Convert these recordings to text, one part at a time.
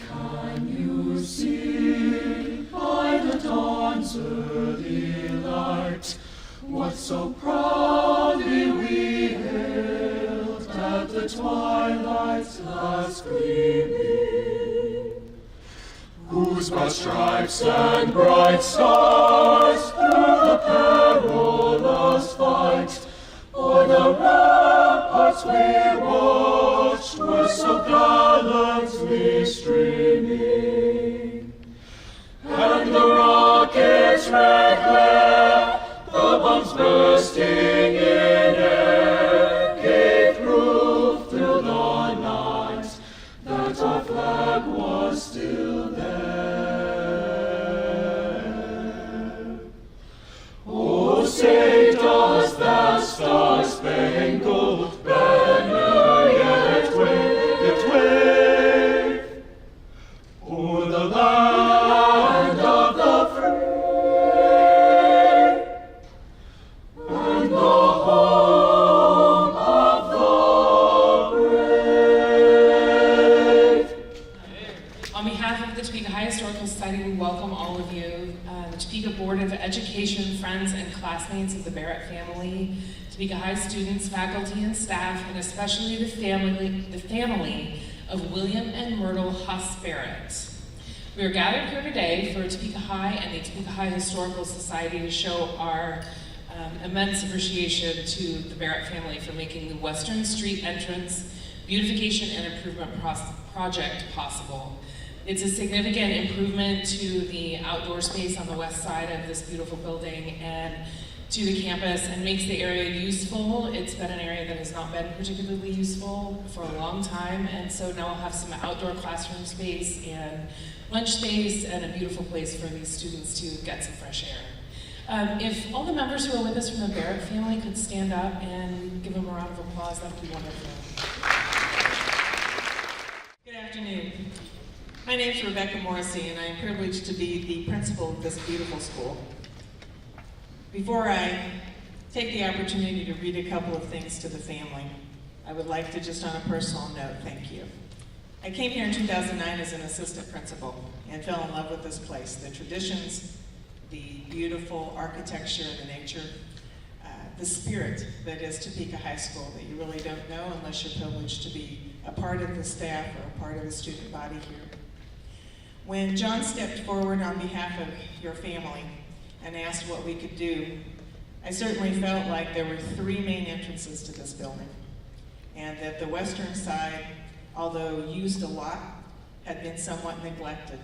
Can you see by the dawn's early light what so proudly we hailed at the twilight's last gleaming? Whose broad stripes and bright stars through the perilous fight o'er the ramparts we watched were so gallantly streaming, and the rocket's red glare, the bombs bursting in air, gave proof through the night that our flag was still there. Oh, say does that star-spangled banner yet wave o'er the land of the free and the home of the brave? On behalf of the Topeka High Historical Society, we welcome all of you, the Topeka Board of Education, friends and classmates of the Barrett family, Topeka High students, faculty and staff, and especially the family of William and Myrtle Huss Barrett. We are gathered here today for Topeka High and the Topeka High Historical Society to show our immense appreciation to the Barrett family for making the Western Street entrance beautification and improvement project possible. It's a significant improvement to the outdoor space on the west side of this beautiful building and to the campus, and makes the area useful. It's been an area that has not been particularly useful for a long time, and so now we'll have some outdoor classroom space and lunch space and a beautiful place for these students to get some fresh air. If all the members who are with us from the Barrett family could stand up and give them a round of applause, that would be wonderful. Good afternoon. My name is Rebecca Morrissey, and I am privileged to be the principal of this beautiful school. Before I take the opportunity to read a couple of things to the family, I would like to, just on a personal note, thank you. I came here in 2009 as an assistant principal and fell in love with this place, the traditions, the beautiful architecture, the nature, the spirit that is Topeka High School that you really don't know unless you're privileged to be a part of the staff or a part of the student body here. When John stepped forward on behalf of your family and asked what we could do, I certainly felt like there were three main entrances to this building, and that the western side, although used a lot, had been somewhat neglected,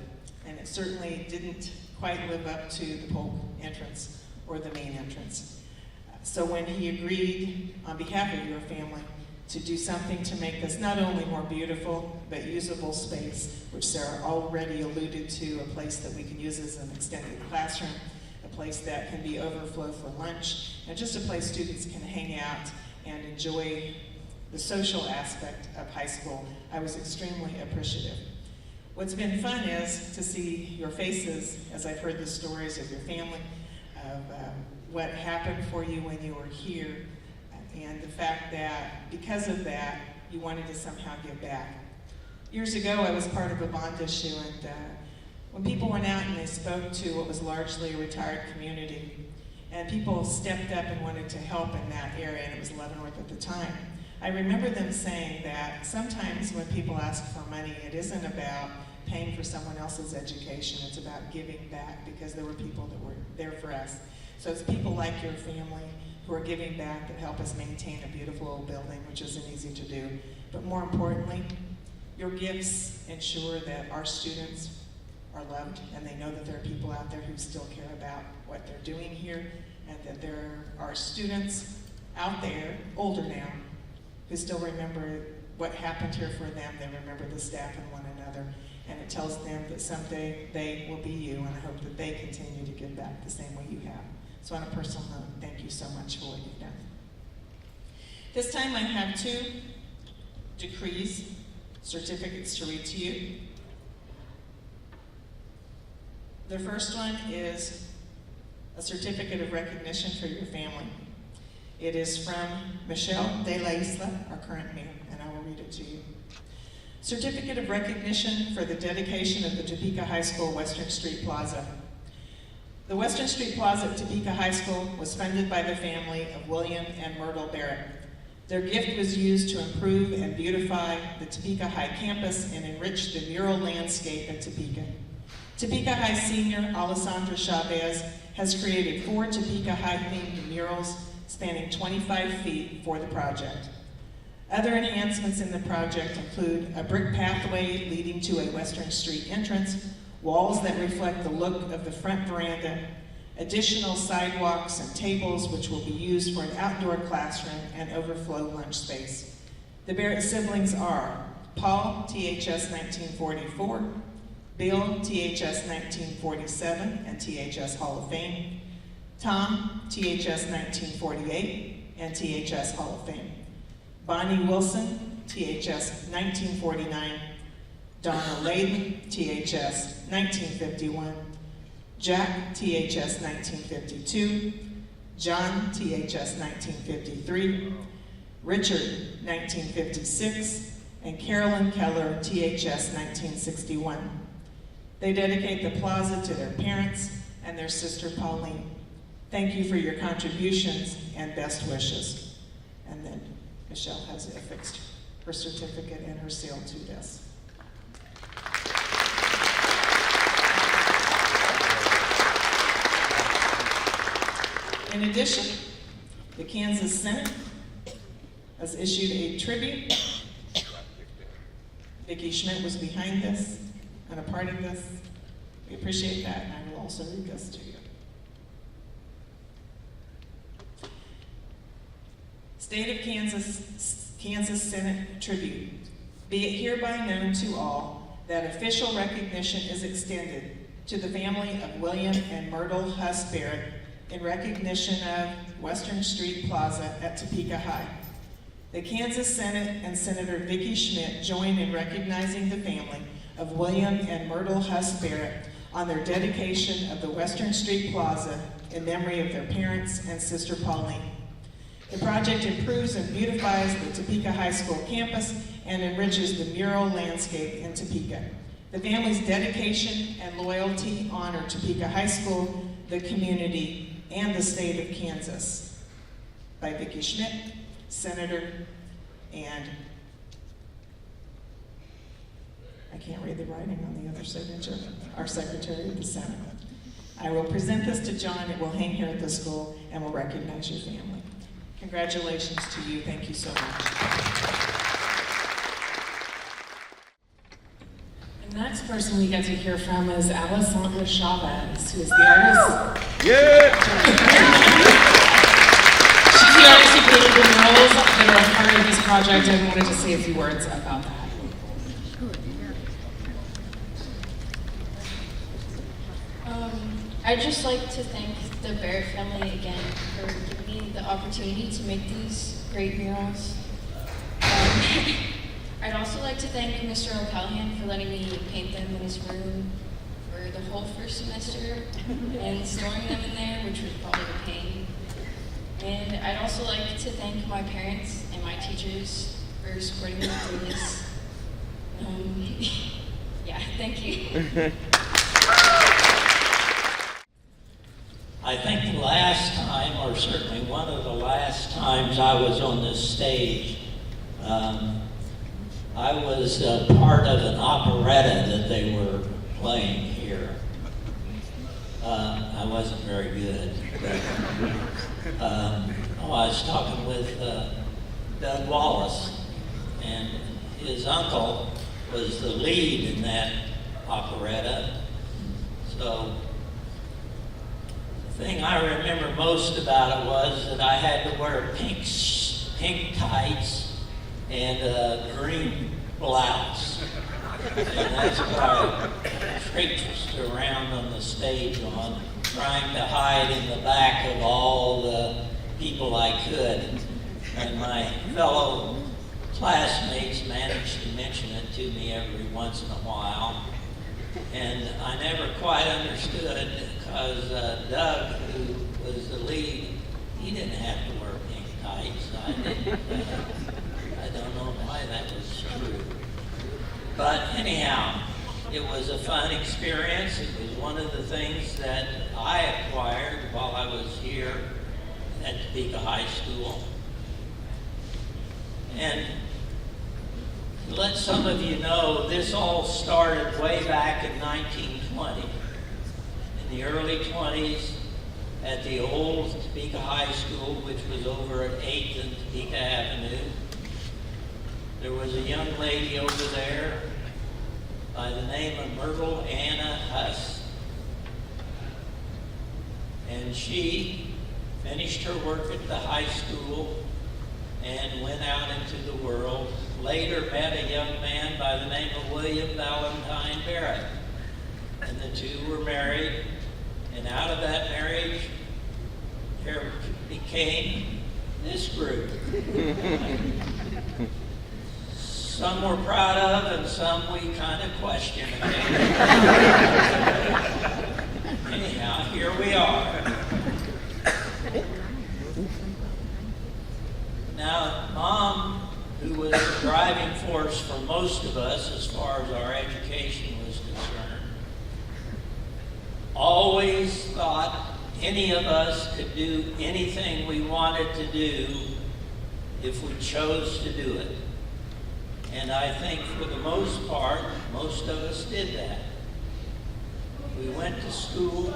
and it certainly didn't quite live up to the polk entrance or the main entrance. So when he agreed on behalf of your family to do something to make this not only more beautiful, but usable space, which Sarah already alluded to, a place that we can use as an extended classroom, a place that can be overflow for lunch, and just a place students can hang out and enjoy the social aspect of high school, I was extremely appreciative. What's been fun is to see your faces as I've heard the stories of your family, of what happened for you when you were here, and the fact that because of that, you wanted to somehow give back. Years ago, I was part of a bond issue, and when people went out and they spoke to what was largely a retired community, and people stepped up and wanted to help in that area, and it was Leavenworth at the time, I remember them saying that sometimes when people ask for money, it isn't about paying for someone else's education, it's about giving back, because there were people that were there for us. So it's people like your family who are giving back that help us maintain a beautiful old building, which isn't easy to do. But more importantly, your gifts ensure that our students are loved, and they know that there are people out there who still care about what they're doing here, and that there are students out there, older now, who still remember what happened here for them. They remember the staff and one another, and it tells them that someday they will be you, and I hope that they continue to give back the same way you have. So on a personal note, thank you so much for what you've done. This time I have two decrees, certificates to read to you. The first one is a certificate of recognition for your family. It is from Michelle de la Isla, our current mayor, and I will read it to you. Certificate of Recognition for the dedication of the Topeka High School Western Street Plaza. The Western Street Plaza at Topeka High School was funded by the family of William and Myrtle Barrett. Their gift was used to improve and beautify the Topeka High campus and enrich the mural landscape at Topeka. Topeka High senior Alessandra Chavez has created 4 Topeka High themed murals spanning 25 feet for the project. Other enhancements in the project include a brick pathway leading to a Western Street entrance, walls that reflect the look of the front veranda, additional sidewalks and tables which will be used for an outdoor classroom and overflow lunch space. The Barrett siblings are Paul, THS 1944, Bill, THS 1947 and THS Hall of Fame, Tom, THS 1948 and THS Hall of Fame, Bonnie Wilson, THS 1949, Donna Layden, THS 1951, Jack, THS 1952, John, THS 1953, Richard, 1956, and Carolyn Keller, THS 1961. They dedicate the plaza to their parents and their sister Pauline. Thank you for your contributions and best wishes. And then Michelle has affixed her certificate and her seal to this. In addition, the Kansas Senate has issued a tribute. Vicki Schmidt was behind this and a part of this. We appreciate that, and I will also read this to you. State of Kansas Senate tribute. Be it hereby known to all that official recognition is extended to the family of William and Myrtle Huss Barrett in recognition of Western Street Plaza at Topeka High. The Kansas Senate and Senator Vicki Schmidt join in recognizing the family of William and Myrtle Huss Barrett on their dedication of the Western Street Plaza in memory of their parents and sister Pauline. The project improves and beautifies the Topeka High School campus and enriches the mural landscape in Topeka. The family's dedication and loyalty honor Topeka High School, the community, and the state of Kansas. By Vicki Schmidt, Senator, and I can't read the writing on the other signature, our Secretary of the Senate. I will present this to John. It will hang here at the school, and we'll recognize your family. Congratulations to you. Thank you so much. The next person we get to hear from is Alessandra Chavez, who is the artist. Yeah! She's the artist who created the murals that are a part of this project, and wanted to say a few words about that. I'd just like to thank the Barrett family again for giving me the opportunity to make these great murals. I'd also like to thank Mr. O'Callahan for letting me paint them in his room for the whole first semester and storing them in there, which was probably a pain. And I'd also like to thank my parents and my teachers for supporting me through this. Yeah, thank you. I think the last time, or certainly one of the last times I was on this stage, I was part of an operetta that they were playing here. I wasn't very good. But, I was talking with Doug Wallace, and his uncle was the lead in that operetta. So the thing I remember most about it was that I had to wear pink tights and a green blouse. And that's what I traipsed around on the stage on, trying to hide in the back of all the people I could. And my fellow classmates managed to mention it to me every once in a while. And I never quite understood because Doug, who was the lead, he didn't have to wear pink tights. I didn't. I don't know why that was true. But anyhow, it was a fun experience. It was one of the things that I acquired while I was here at Topeka High School. And to let some of you know, this all started way back in 1920. In the early 20s, at the old Topeka High School, which was over at 8th and Topeka Avenue, there was a young lady over there by the name of Myrtle Anna Huss. And she finished her work at the high school and went out into the world. Later met a young man by the name of William Valentine Barrett. And the two were married. And out of that marriage, there became this group. Some we're proud of, and some we kind of question. Anyhow, here we are. Now, Mom, who was the driving force for most of us as far as our education was concerned, always thought any of us could do anything we wanted to do if we chose to do it. And I think for the most part, most of us did that. We went to school,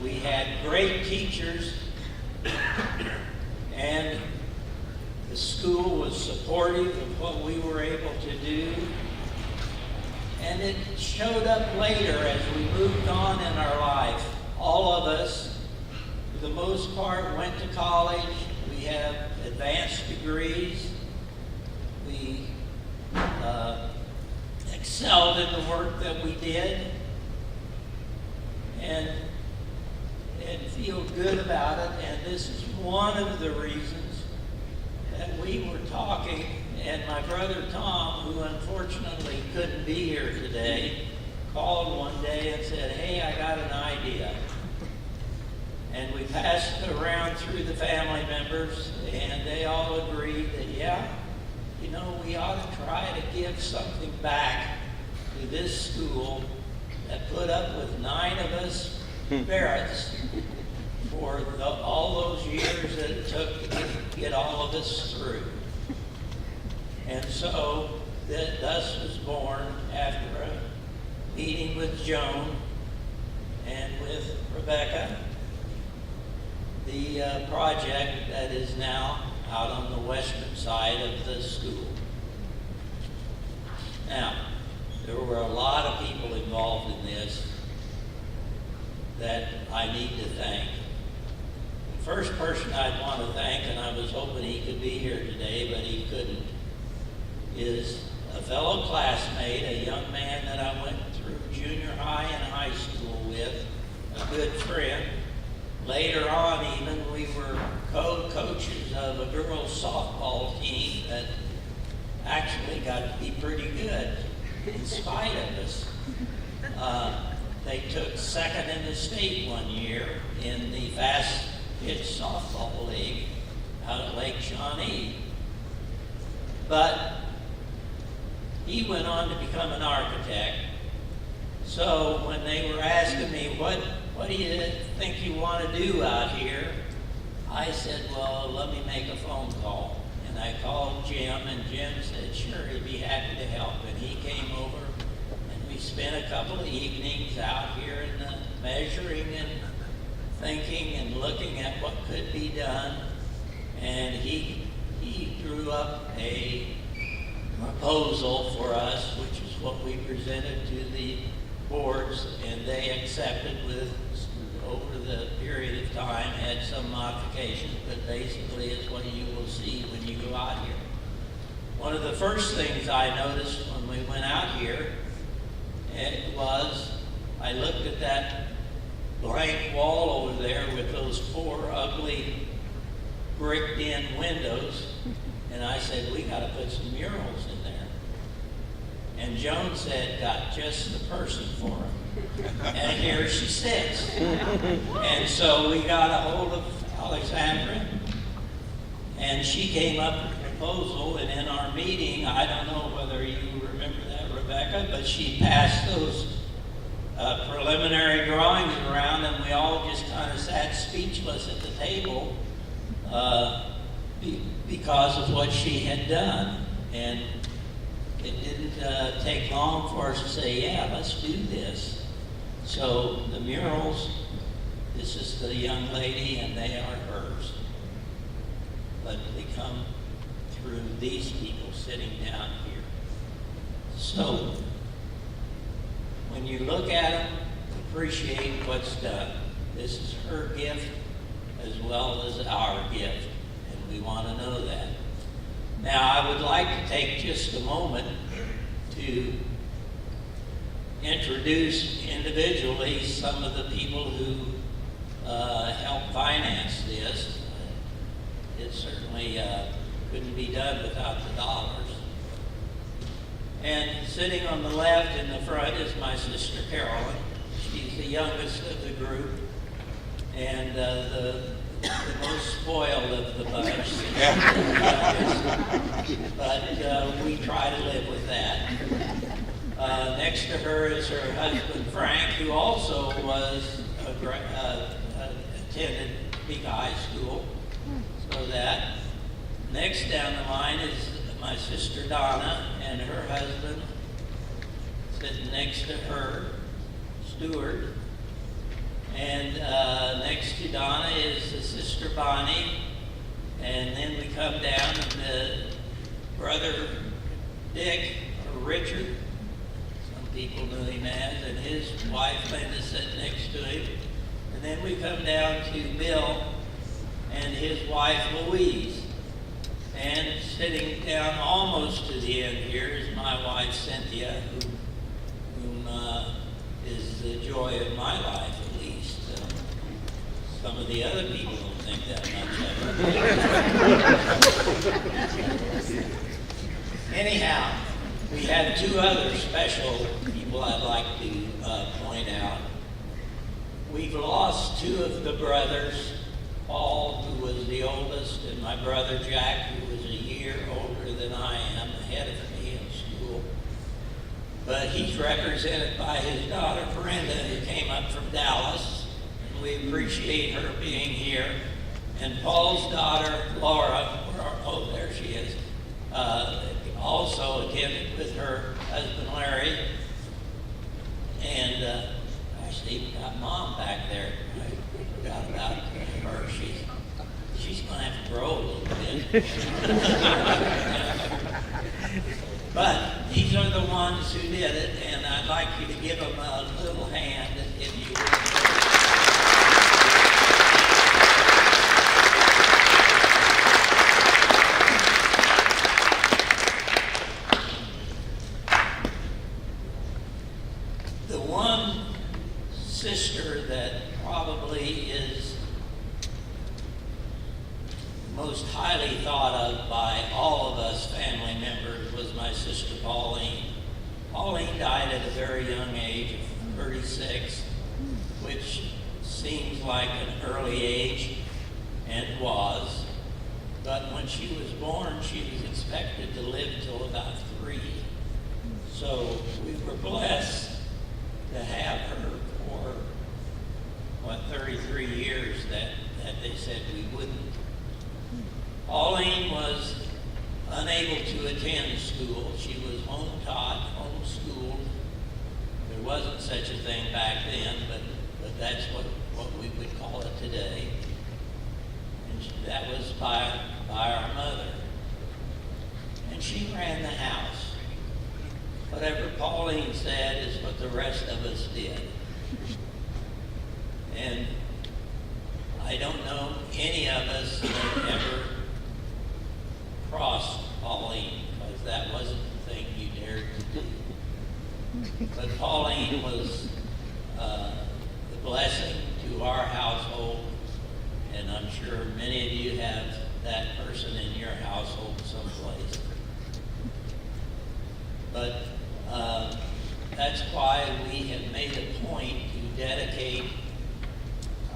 we had great teachers, and the school was supportive of what we were able to do. And it showed up later as we moved on in our life. All of us, for the most part, went to college. We have advanced degrees. We excelled in the work that we did and feel good about it. And this is one of the reasons that we were talking, and my brother Tom, who unfortunately couldn't be here today, called one day and said, "Hey, I got an idea." And we passed it around through the family members, and they all agreed that, yeah, you know, we ought to try to give something back to this school that put up with 9 of us Barretts for all those years that it took to get all of us through. And so thus was born, after a meeting with Joan and with Rebecca, the project that is now out on the western side of the school. Now, there were a lot of people involved in this that I need to thank. The first person I'd want to thank, and I was hoping he could be here today, but he couldn't, is a fellow classmate, a young man that I went through junior high and high school with, a good friend. Later on, even, we were co-coaches of a girls' softball team that actually got to be pretty good in spite of us. They took second in the state one year in the fast pitch softball league out at Lake Shawnee. But he went on to become an architect. So when they were asking me, what do you think you want to do out here? I said, well, let me make a phone call. And I called Jim, and Jim said, sure, he'd be happy to help. And he came over, and we spent a couple of evenings out here in the measuring and thinking and looking at what could be done. And he drew up a proposal for us, which is what we presented to the boards, and they accepted with, over the period of time, had some modifications, but basically is what you will see when you go out here. One of the first things I noticed when we went out here, it was, I looked at that blank wall over there with those 4 ugly bricked in windows, and I said, we got to put some murals in there. And Joan said, got just the person for him. And here she sits. And so we got a hold of Alexandra, and she came up with a proposal, and in our meeting, I don't know whether you remember that, but she passed those preliminary drawings around, and we all just kind of sat speechless at the table because of what she had done. And it didn't take long for us to say, yeah, let's do this. So the murals, this is the young lady and they are hers. But they come through these people sitting down here. So when you look at them, appreciate what's done. This is her gift as well as our gift, and we want to know that. Now, I would like to take just a moment to introduce individually some of the people who helped finance this. It certainly couldn't be done without the dollars. And sitting on the left in the front is my sister Carolyn. She's the youngest of the group and the most spoiled of the bunch. But we try to live with that. Next to her is her husband Frank, who also was attended Topeka High School. So that. Next down the line is my sister Donna and her husband. Sitting next to her, Stuart. And next to Donna is the sister Bonnie. And then we come down and the brother Dick, or Richard, some people knew him as, and his wife Linda sitting next to him. And then we come down to Bill and his wife Louise. And sitting down almost to the end here is my wife Cynthia, whom is the joy of my life, at least. Some of the other people don't think that much of it. Anyhow, we have two other special people I'd like to point out. We've lost two of the brothers, Paul, who was the oldest, and my brother Jack, who was a year older than I am, ahead of me in school. But he's represented by his daughter Brenda, who came up from Dallas, and we appreciate her being here. And Paul's daughter Laura, oh, there she is, also attended with her husband Larry. And gosh, they even got Mom back there. I forgot about her. She's going to have to grow a little bit. But these are the ones who did it, and I'd like you to give them a little hand if you would. The one sister that probably is most highly thought of by all of us family members was my sister Pauline. Pauline died at a very young age of 36, which seems like an early age, and was. But when she was born, she was expected to live till about 3. So we were blessed to have her for, 33 years that they said we wouldn't. Pauline was unable to attend school. She was home-taught, homeschooled. There wasn't such a thing back then, but that's what we would call it today. And that was by our mother. And she ran the house. Whatever Pauline said is what the rest of us did. And I don't know any of us that ever crossed Pauline, because that wasn't the thing you dared to do. But Pauline was the blessing to our household, and I'm sure many of you have that person in your household someplace. But that's why we have made a point to dedicate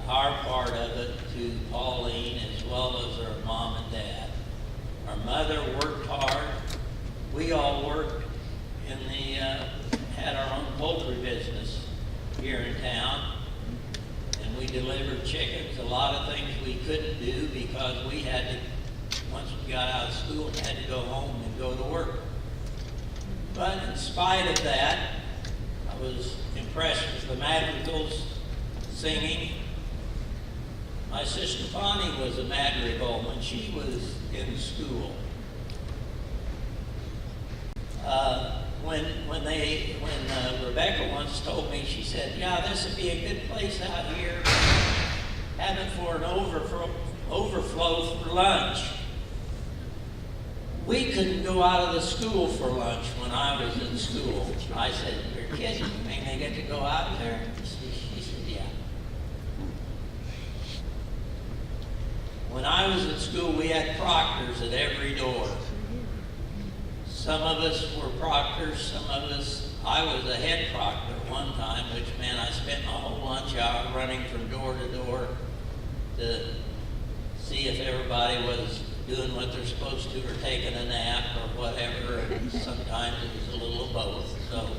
our part of it to Pauline as well as her mom and dad. Our mother worked hard. We all worked in the here in town. And we delivered chickens, a lot of things we couldn't do because we had to, once we got out of school, had to go home and go to work. But in spite of that, I was impressed with the madrigals singing. My sister Bonnie was a madrigal when she was in school. When Rebecca once told me, she said, "Yeah, this would be a good place out here, have it for an overflow for lunch." We couldn't go out of the school for lunch when I was in school. I said, "Your kids, you mean they get to go out there?" She said, "Yeah." When I was in school, we had proctors at every door. Some of us were proctors, some of us, I was a head proctor at one time, which meant I spent my whole lunch hour running from door to door to see if everybody was doing what they're supposed to or taking a nap or whatever, and sometimes it was a little of both. So,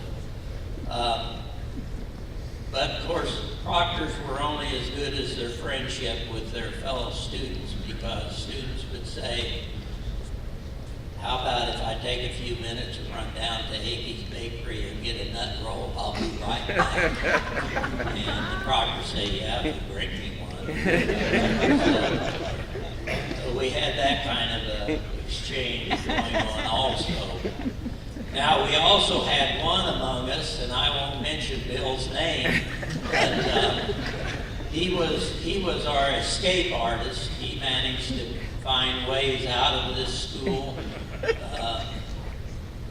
but of course, proctors were only as good as their friendship with their fellow students, because students would say, "How about if I take a few minutes and run down to Hickey's Bakery and get a nut roll? I'll be right back." And the proctor say, "Yeah, if you bring me one." So we had that kind of a exchange going on also. Now, we also had one among us, and I won't mention Bill's name, but he was our escape artist. He managed to find ways out of this school.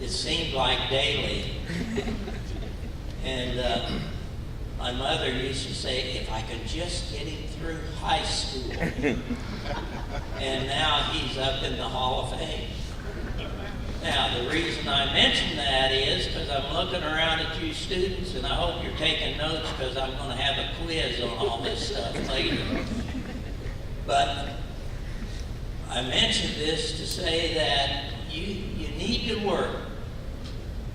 It seemed like daily. And my mother used to say, "If I could just get him through high school." And now he's up in the Hall of Fame. Now, the reason I mention that is because I'm looking around at you students, and I hope you're taking notes, because I'm going to have a quiz on all this stuff later. But I mention this to say that you need to work.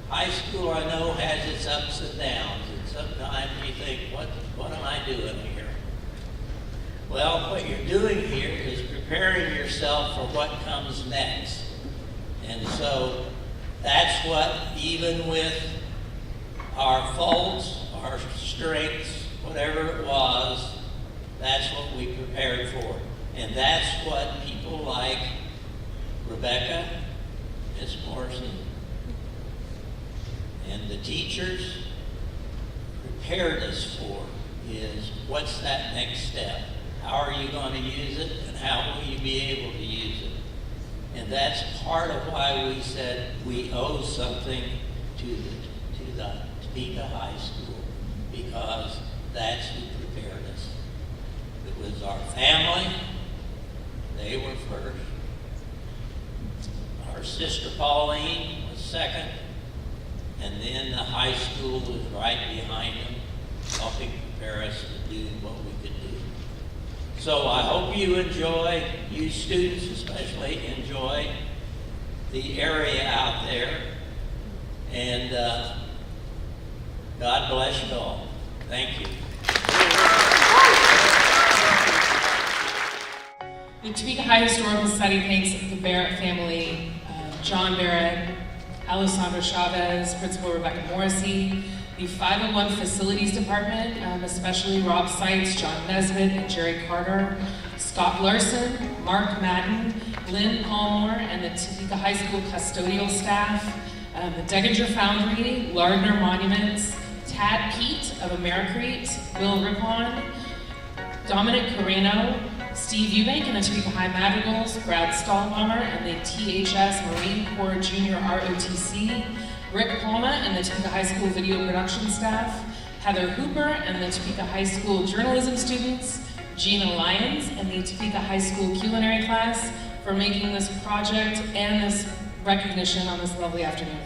High school, I know, has its ups and downs, and sometimes you think, what am I doing here? Well, what you're doing here is preparing yourself for what comes next. And so that's what, even with our faults, our strengths, whatever it was, that's what we prepared for. And that's what people like Rebecca, Miss Morrison, and the teachers prepared us for, is what's that next step? How are you going to use it, and how will you be able to use it? And that's part of why we said we owe something to the Topeka High School, because that's who prepared us. It was our family. They were first. Our sister Pauline was second. And then the high school was right behind them, helping prepare us to do what we could do. So I hope you enjoy, you students especially, enjoy the area out there. And God bless you all. Thank you. The Topeka High Historical Society thanks the Barrett family, John Barrett, Alessandro Chavez, Principal Rebecca Morrissey, the 501 Facilities Department, especially Rob Seitz, John Nesbitt, and Jerry Carter, Scott Larson, Mark Madden, Lynn Palmore, and the Topeka High School custodial staff, the Degginger Foundry, Lardner Monuments, Tad Pete of Americrete, Bill Rippon, Dominic Carreno, Steve Eubank and the Topeka High Madrigals, Brad Stahlbaumer and the THS Marine Corps Junior ROTC, Rick Palma and the Topeka High School video production staff, Heather Hooper and the Topeka High School journalism students, Gina Lyons and the Topeka High School culinary class for making this project and this recognition on this lovely afternoon.